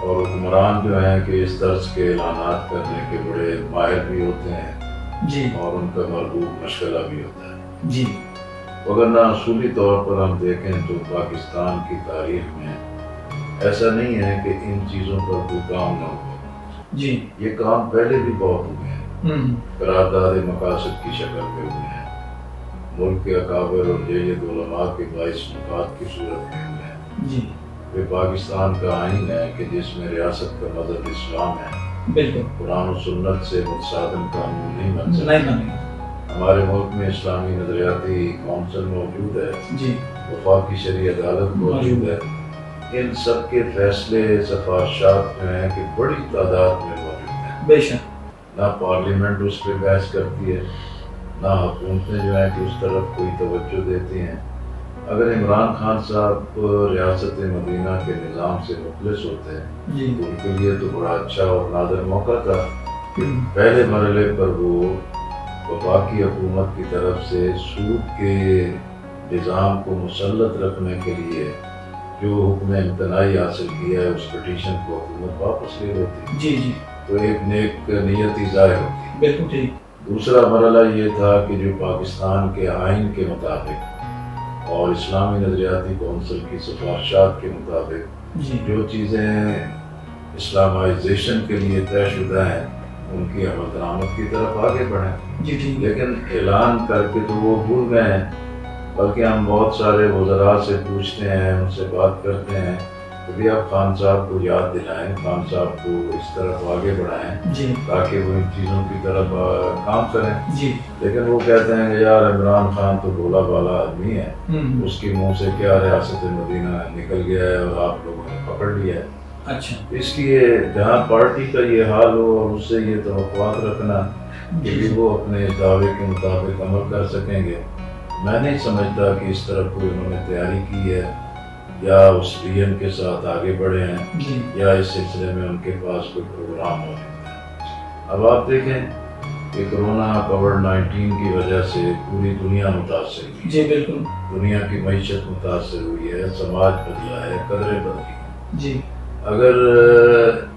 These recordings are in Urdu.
اور حکمران جو ہیں کہ اس طرز کے اعلانات کرنے کے بڑے ماہر بھی ہوتے ہیں جی اور ان کا مربوط مشغلہ بھی ہوتا ہے جی وگرنہ اصولی طور پر ہم دیکھیں تو پاکستان کی تاریخ میں ایسا نہیں ہے کہ ان چیزوں پر کوئی کام نہ ہو جی یہ کام پہلے بھی بہت ہوئے ہیں ہم، قرارداد مقاصد کی شکل میں ہوئے ہیں ملک کے اکابر اور جید علماء کے باعث نکات کی صورت میں ہوئے ہیں جی یہ پاکستان کا آئین ہے کہ جس میں ریاست کا مذہب اسلام ہے بالکل قرآن و سنت سے متصادم قانون نہیں بن سکتا نہیں بنے ہمارے ملک میں اسلامی نظریاتی کونسل موجود ہے جی وفاقی شرعی عدالت موجود ہے ان سب کے فیصلے سفارشات جو ہیں کہ بڑی تعداد میں موجود ہیں بے شک نہ پارلیمنٹ اس پہ بحث کرتی ہے نہ حکومتیں جو ہیں کہ اس طرف کوئی توجہ دیتی ہیں اگر عمران خان صاحب ریاست مدینہ کے نظام سے مخلص ہوتے ہیں جی تو ان کے لیے تو بڑا اچھا اور نادر موقع تھا ہم، پہلے مرحلے پر وہ وفاقی حکومت کی طرف سے سود کے نظام کو مسلط رکھنے کے لیے جو حکم امتناعی حاصل کیا ہے اس پٹیشن کو حکومت واپس لے لیتی جی جی تو ایک نیک نیتی ظاہر ہوتی بالکل ٹھیک دوسرا مرحلہ یہ تھا کہ جو پاکستان کے آئین کے مطابق اور اسلامی نظریاتی کونسل کی سفارشات کے مطابق جی جو چیزیں اسلامائزیشن کے لیے طے شدہ ہیں ان کی عمل درآمد کی طرف آگے بڑھیں جی ٹھیک لیکن اعلان کر کے تو وہ بھول گئے ہیں بلکہ ہم بہت سارے وزراء سے پوچھتے ہیں ان سے بات کرتے ہیں کہ بھی آپ خان صاحب کو یاد دلائیں خان صاحب کو اس طرف آگے بڑھائیں جی تاکہ وہ ان چیزوں کی طرف کام کریں جی لیکن وہ کہتے ہیں کہ یار عمران خان تو بھولا بالا آدمی ہے ہم، اس کے منہ سے کیا ریاست مدینہ نکل گیا ہے اور آپ لوگوں نے پکڑ لیا ہے اچھا اس لیے جہاں پارٹی کا یہ حال ہو اور اس سے یہ توقعات رکھنا کہ بھی وہ اپنے دعوے کے مطابق عمل کر سکیں گے میں نہیں سمجھتا کہ اس طرف کوئی انہوں نے تیاری کی ہے یا اس ویژن کے ساتھ آگے بڑھے ہیں جی یا اس سلسلے میں ان کے پاس کوئی پروگرام موجود ہے اب آپ دیکھیں کہ کورونا کووڈ 19 کی وجہ سے پوری دنیا متاثر ہوئی جی بالکل دنیا کی معیشت متاثر ہوئی ہے سماج بدلا ہے قدریں بدلی ہیں جی اگر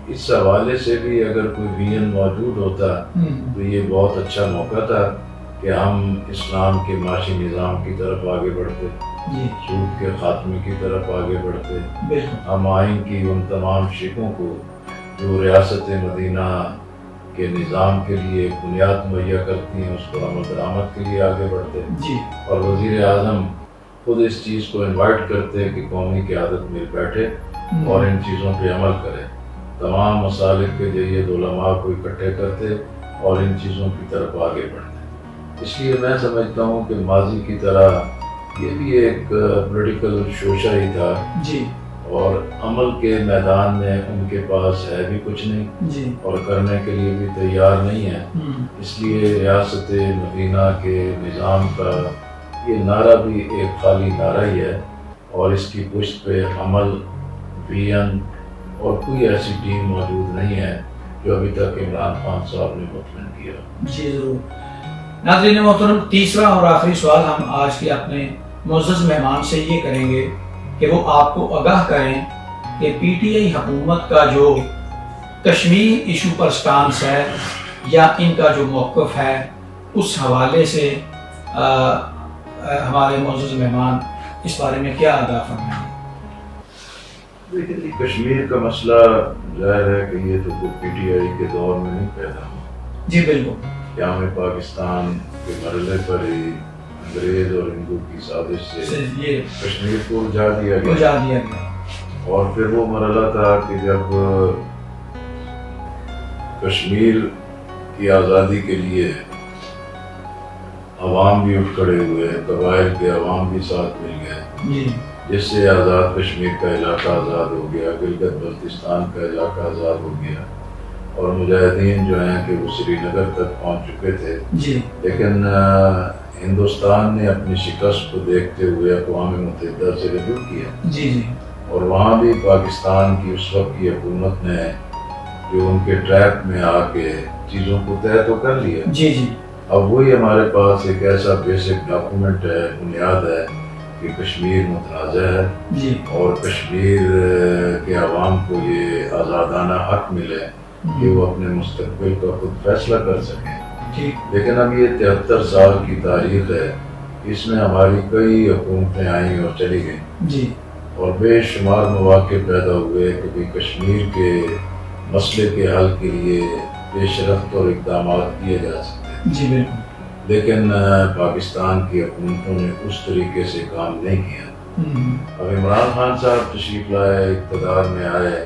اس حوالے سے بھی اگر کوئی ویژن موجود ہوتا ہم، تو یہ بہت اچھا موقع تھا کہ ہم اسلام کے معاشی نظام کی طرف آگے بڑھتے جی سود کے خاتمے کی طرف آگے بڑھتے بالکل ہم آئین کی ان تمام شقوں کو جو ریاست مدینہ کے نظام کے لیے بنیاد مہیا کرتی ہیں اس پر عمل درآمد کے لیے آگے بڑھتے جی اور وزیر اعظم خود اس چیز کو انوائٹ کرتے کہ قومی قیادت مل بیٹھے ہم، اور ان چیزوں پہ عمل کرے تمام مسالک کے جید علماء کو اکٹھے کرتے اور ان چیزوں کی طرف آگے بڑھتے اس لیے میں سمجھتا ہوں کہ ماضی کی طرح یہ بھی ایک پولیٹیکل شوشہ ہی تھا جی اور عمل کے میدان میں ان کے پاس ہے بھی کچھ نہیں جی اور کرنے کے لیے بھی تیار نہیں ہے ہم، اس لیے ریاست مدینہ کے نظام کا یہ نعرہ بھی ایک خالی نعرہ ہی ہے اور اس کی پشت پہ عمل ویژن اور کوئی ایسی ٹیم موجود نہیں ہے جو ابھی تک عمران خان صاحب نے مطمئن کیا جی ضرور ناظرین محترم تیسرا اور آخری سوال ہم آج کے اپنے معزز مہمان سے یہ کریں گے کہ وہ آپ کو آگاہ کریں کہ پی ٹی آئی حکومت کا جو کشمیر ایشو پر سٹانس ہے یا ان کا جو موقف ہے اس حوالے سے ہمارے معزز مہمان اس بارے میں کیا آگاہ فرمائیں گے؟ لیکن یہ کشمیر کا مسئلہ ظاہر ہے کہ یہ تو پی ٹی آئی کے دور میں نہیں پیدا ہوا جی بالکل قیام پاکستان کے مرحلے پر ہی انگریز اور ہندو کی سازش سے یہ کشمیر کو الجھا دیا گیا بجا دیا گیا اور پھر وہ مرحلہ تھا کہ جب کشمیر کی آزادی کے لیے عوام بھی اٹھ کھڑے ہوئے قبائل کے عوام بھی ساتھ مل گئے جی جس سے آزاد کشمیر کا علاقہ آزاد ہو گیا گلگت بلتستان کا علاقہ آزاد ہو گیا اور مجاہدین جو ہیں کہ وہ سری نگر تک پہنچ چکے تھے جی لیکن ہندوستان نے اپنی شکست کو دیکھتے ہوئے اقوام متحدہ سے رجوع کیا جی جی اور وہاں بھی پاکستان کی اس وقت کی حکومت نے جو ان کے ٹریپ میں آ کے چیزوں کو طے تو کر لیا جی جی اب وہی ہمارے پاس ایک ایسا بیسک ڈاکومنٹ ہے بنیاد ہے کہ کشمیر متنازع ہے جی اور کشمیر کے عوام کو یہ آزادانہ حق ملے کہ وہ اپنے مستقبل کا خود فیصلہ کر سکیں. ٹھیک لیکن اب یہ 73 سال کی تاریخ ہے، اس میں ہماری کئی حکومتیں آئیں اور چلی گئیں جی اور بے شمار مواقع پیدا ہوئے کہ بھی کشمیر کے مسئلے کے حل کے لیے پیش رفت اور اقدامات کیے جا سکتے، جی بالکل. لیکن پاکستان کی حکومتوں نے اس طریقے سے کام نہیں کیا. اب عمران خان صاحب تشریف لائے، اقتدار میں آئے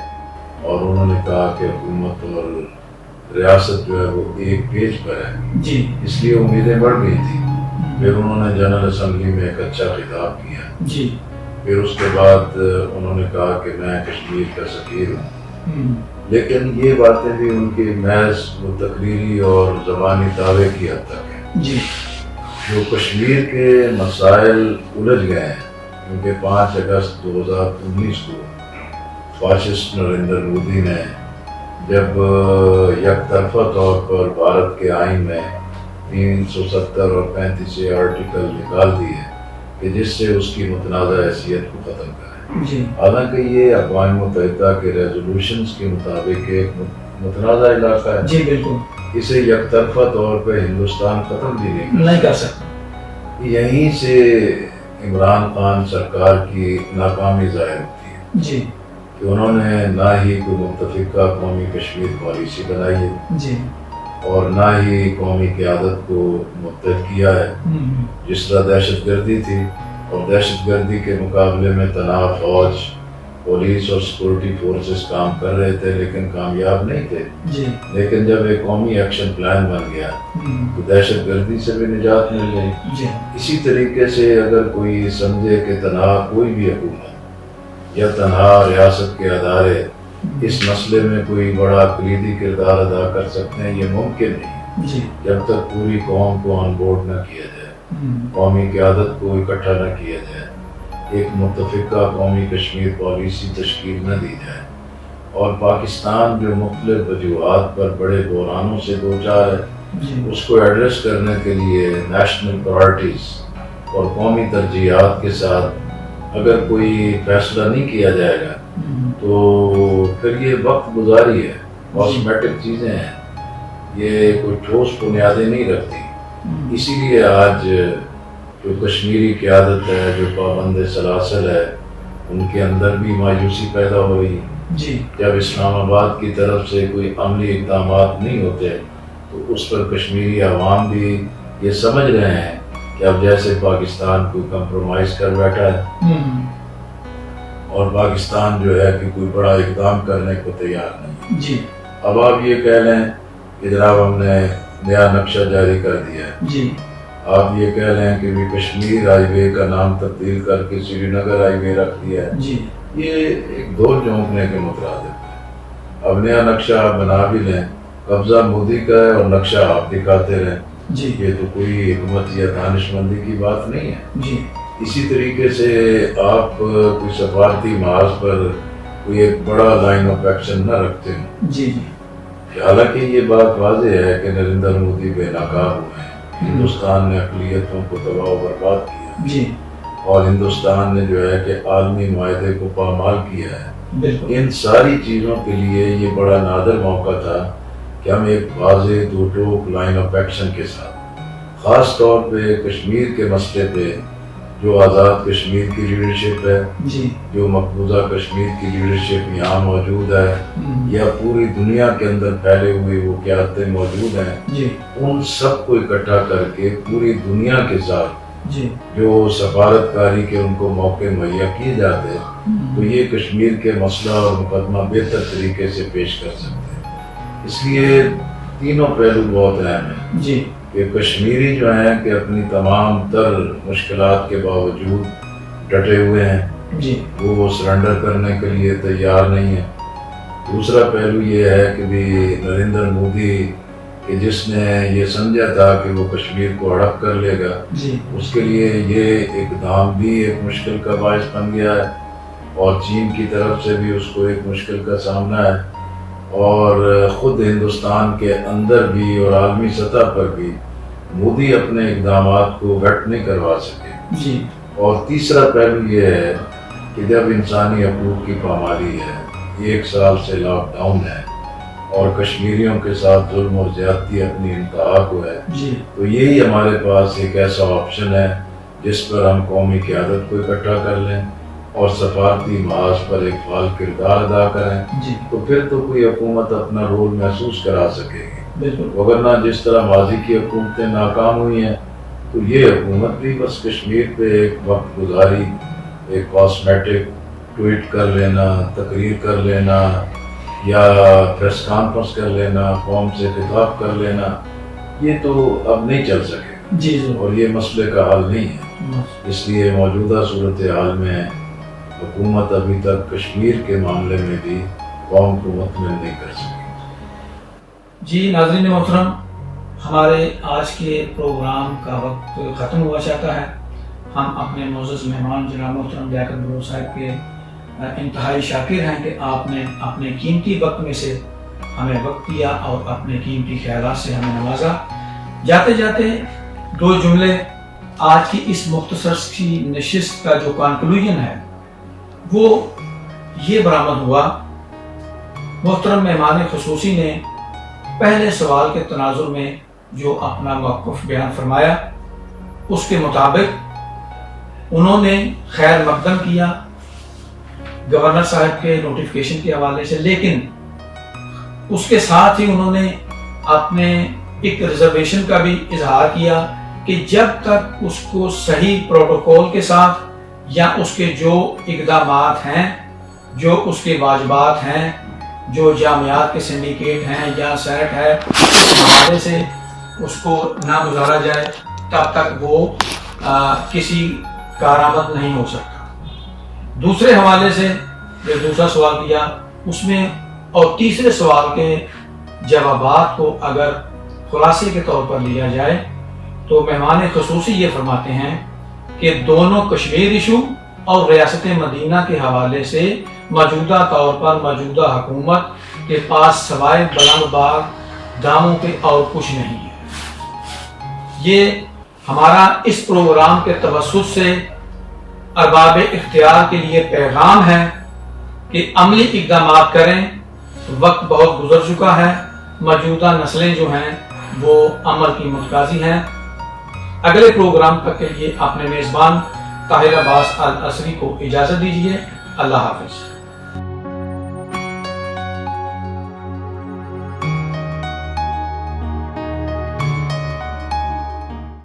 اور انہوں نے کہا کہ حکومت اور ریاست جو ہے وہ ایک پیج پر ہے، جی اس لیے امیدیں بڑھ گئی تھی. پھر انہوں نے جنرل اسمبلی میں ایک اچھا خطاب کیا، جی پھر اس کے بعد انہوں نے کہا کہ میں کشمیر کا سفیر ہوں. لیکن یہ باتیں بھی ان کی محض وہ تقریری اور زبانی دعوے کی حد تک ہیں. جی جو کشمیر کے مسائل الجھ گئے ہیں کیونکہ 5 اگست 2019 کو فاشسٹ نریندر مودی نے جب یک طرفہ طور پر بھارت کے آئین میں 370 اور 35 آرٹیکل نکال دیے کہ جس سے اس کی متنازع حیثیت کو ختم کرے. جی حالانکہ یہ اقوام متحدہ کے ریزولوشنز کے مطابق ایک متنازع علاقہ ہے. جی بالکل. اسے یک طرفہ طور پہ ہندوستان ختم بھی نہیں کر سکتا. یہیں سے عمران خان سرکار کی ناکامی ظاہر ہوتی ہے جی کہ انہوں نے نہ ہی کوئی متفقہ قومی کشمیر پالیسی بنائی ہے جی اور نہ ہی قومی قیادت کو متحد کیا ہے. جس طرح دہشت گردی تھی اور دہشت گردی کے مقابلے میں تنہا فوج، پولیس اور سیکورٹی فورسز کام کر رہے تھے لیکن کامیاب نہیں تھے. جی لیکن جب ایک قومی ایکشن پلان بن گیا تو دہشت گردی سے بھی نجات مل گئی. جی اسی طریقے سے اگر کوئی سمجھے کہ تنہا کوئی بھی حکومت یا تنہا ریاست کے ادارے اس مسئلے میں کوئی بڑا کلیدی کردار ادا کر سکتے ہیں، یہ ممکن نہیں جی جب تک پوری قوم کو آن بورڈ نہ کیا جائے، قومی قیادت کو اکٹھا نہ کیا جائے، ایک متفقہ قومی کشمیر پالیسی تشکیل نہ دی جائے. اور پاکستان جو مختلف وجوہات پر بڑے بحرانوں سے دوچار ہے، اس کو ایڈریس کرنے کے لیے نیشنل پرائرٹیز اور قومی ترجیحات کے ساتھ اگر کوئی فیصلہ نہیں کیا جائے گا تو پھر یہ وقت گزاری ہے، کاسمیٹک چیزیں ہیں، یہ کوئی ٹھوس بنیادیں نہیں رکھتی. اسی لیے آج جو کشمیری قیادت ہے، جو پابند سلاسل ہے، ان کے اندر بھی مایوسی پیدا ہو رہی ہے. جی جب اسلام آباد کی طرف سے کوئی عملی اقدامات نہیں ہوتے تو اس پر کشمیری عوام بھی یہ سمجھ رہے ہیں کہ اب جیسے پاکستان کوئی کمپرومائز کر بیٹھا ہے اور پاکستان جو ہے کہ کوئی بڑا اقدام کرنے کو تیار نہیں. جی اب آپ یہ کہہ لیں کہ جناب ہم نے نیا نقشہ جاری کر دیا ہے، جی آپ یہ کہہ لیں کہ بھی کشمیر ہائی وے کا نام تبدیل کر کے سری نگر ہائی وے رکھ دیا ہے، جی یہ ایک دو چونکنے کے مترادف ہے. اب نیا نقشہ آپ بنا بھی لیں، قبضہ مودی کا ہے اور نقشہ آپ دکھاتے رہیں، جی یہ تو کوئی حکمت یا دانش مندی کی بات نہیں ہے. جی اسی طریقے سے آپ کوئی سفارتی محاذ پر کوئی ایک بڑا لائن آف ایکشن نہ رکھتے ہیں. جی حالانکہ یہ بات واضح ہے کہ نریندر مودی بے نقاب ہوئے ہیں، ہندوستان نے اقلیتوں کو تباہ و برباد کیا جی اور ہندوستان نے جو ہے کہ عالمی معاہدے کو پامال کیا ہے. بالکل. ان ساری چیزوں کے لیے یہ بڑا نادر موقع تھا کہ ہم ایک واضح دو ٹوک لائن آف ایکشن کے ساتھ خاص طور پہ کشمیر کے مسئلے پہ جو آزاد کشمیر کی لیڈرشپ ہے، جی جو مقبوضہ کشمیر کی لیڈرشپ یہاں موجود ہے یا پوری دنیا کے اندر پھیلے ہوئے وہ قیادتیں موجود ہیں، جی ان سب کو اکٹھا کر کے پوری دنیا کے ساتھ جی جو سفارت کاری کے ان کو موقع مہیا کیے جاتے تو یہ کشمیر کے مسئلہ اور مقدمہ بہتر طریقے سے پیش کر سکتے ہیں. اس لیے تینوں پہلو بہت اہم ہیں جی کہ کشمیری جو ہیں کہ اپنی تمام تر مشکلات کے باوجود ڈٹے ہوئے ہیں، جی وہ سرنڈر کرنے کے لیے تیار نہیں ہے. دوسرا پہلو یہ ہے کہ بھی نریندر مودی کہ جس نے یہ سمجھا تھا کہ وہ کشمیر کو ہڑپ کر لے گا، جی اس کے لیے یہ اقدام بھی ایک مشکل کا باعث بن گیا ہے اور چین کی طرف سے بھی اس کو ایک مشکل کا سامنا ہے اور خود ہندوستان کے اندر بھی اور عالمی سطح پر بھی مودی اپنے اقدامات کو ویٹ نہیں کروا سکے. جی اور تیسرا پہلو یہ ہے کہ جب انسانی حقوق کی پامالی ہے، 1 سال سے لاک ڈاؤن ہے اور کشمیریوں کے ساتھ ظلم اور زیادتی اپنی انتہا کو ہے، تو یہی ہمارے پاس ایک ایسا آپشن ہے جس پر ہم قومی قیادت کو اکٹھا کر لیں اور سفارتی محاذ پر ایک فعال کردار ادا کریں، تو پھر تو کوئی حکومت اپنا رول محسوس کرا سکے گی۔ وگرنہ جس طرح ماضی کی حکومتیں ناکام ہوئی ہیں، تو یہ حکومت بھی بس کشمیر پہ ایک وقت گزاری، ایک کاسمیٹک ٹویٹ کر لینا، تقریر کر لینا یا پریس کانفرنس کر لینا، قوم سے خطاب کر لینا، یہ تو اب نہیں چل سکے اور یہ مسئلے کا حل نہیں ہے۔ اس لیے موجودہ صورتحال میں حکومت ابھی تک کشمیر کے معاملے میں بھی قوم کو مطمئن نہیں کر سکی۔ جی ناظرین محترم، ہمارے آج کے پروگرام کا وقت ختم ہوا چاہتا ہے۔ ہم اپنے معزز مہمان جناب محترم لیاقت بلوچ صاحب کے انتہائی شاکر ہیں کہ آپ نے اپنے قیمتی وقت میں سے ہمیں وقت دیا اور اپنے قیمتی خیالات سے ہمیں نوازا۔ جاتے جاتے 2 جملے آج کی اس مختصر سی نشست کا جو کنکلوژن ہے وہ یہ برآمد ہوا۔ محترم مہمان خصوصی نے پہلے سوال کے تناظر میں جو اپنا موقف بیان فرمایا، اس کے مطابق انہوں نے خیر مقدم کیا گورنر صاحب کے نوٹیفیکیشن کے حوالے سے، لیکن اس کے ساتھ ہی انہوں نے اپنے ایک ریزرویشن کا بھی اظہار کیا کہ جب تک اس کو صحیح پروٹوکول کے ساتھ یا اس کے جو اقدامات ہیں، جو اس کے واجبات ہیں، جو جامعات کے سنڈیکیٹ ہیں یا سیٹ ہے، اس حوالے سے اس کو نہ گزارا جائے تب تک وہ کسی کارآمد نہیں ہو سکتا۔ دوسرے حوالے سے جو دوسرا سوال کیا اس میں اور تیسرے سوال کے جوابات کو اگر خلاصے کے طور پر لیا جائے تو مہمان خصوصی یہ فرماتے ہیں کہ دونوں کشمیر ایشو اور ریاست مدینہ کے حوالے سے موجودہ طور پر موجودہ حکومت کے پاس سوائے بلند باغ داموں کے اور کچھ نہیں ہے۔ یہ ہمارا اس پروگرام کے توسط سے ارباب اختیار کے لیے پیغام ہے کہ عملی اقدامات کریں۔ وقت بہت گزر چکا ہے، موجودہ نسلیں جو ہیں وہ عمل کی متقاضی ہیں۔ اگلے پروگرام تک کے لیے اپنے میزبان طاہر عباس العصری کو اجازت دیجیے۔ اللہ حافظ۔